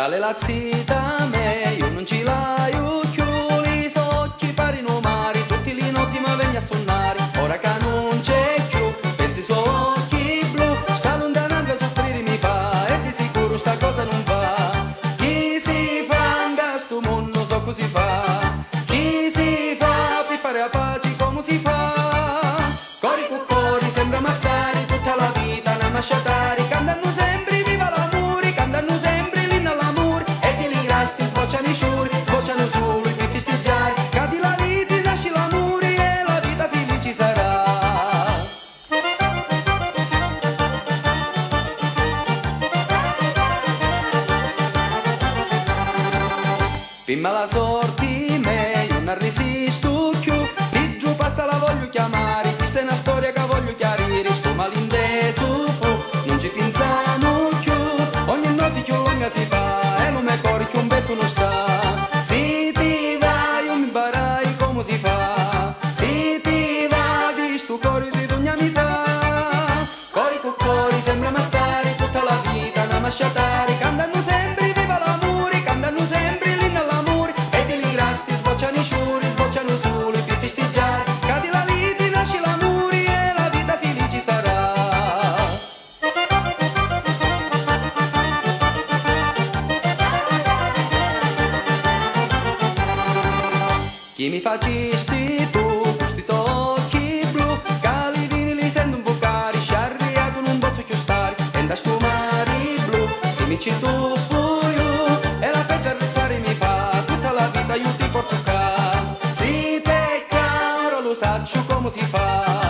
Dalle lazzita me, io non ci laio più, li occhi pari no mari, tutti li notti ma vegni a sonnare, ora che non c'è più, pensi su occhi blu, sta lontananza a soffrire mi fa, e di sicuro sta cosa non va, chi si fa in sto mondo so così fa, chi si fa per fare a pace come si fa, cori con cori sembra ma stare tutta la vita, una masciatari, cantano sempre viva l'amore, cantano sempre l'inno all'amore, e di lì grasti sbocciano i sciuri, sbocciano solo i festeggiare, cadi la lite, nasce l'amore e la vita felice sarà. Prima la sorti me, io non resisto più, se giù passa la voglio chiamare, questa è una storia che voglio chiarire, sto malinteso fu, non ci pensiamo più, ogni notte più lunga si fa, e non mi corri che un betto non sta, se ti vai io mi imparai come si fa, se ti va di sto cuore di ogni metà, cori con cori sembra ma stare tutta la vita, una masciatari, cantano sempre viva l'amore, cantano sempre l'inno all'amore, e di lì grasti sbocciano i sciuri, sbocciano solo per festeggiare, cadi la lite, nasce l'amore e la vita felice sarà. Chi mi facesti tu, questi tocchi blu, cali vini li sento un po' cari, sciarriato non posso più stare, e da sto mare blu, se mi ci tufo io, e la fetta arrezzare mi fa, tutta la vita io ti porto qua, se te caro lo saccio come si fa.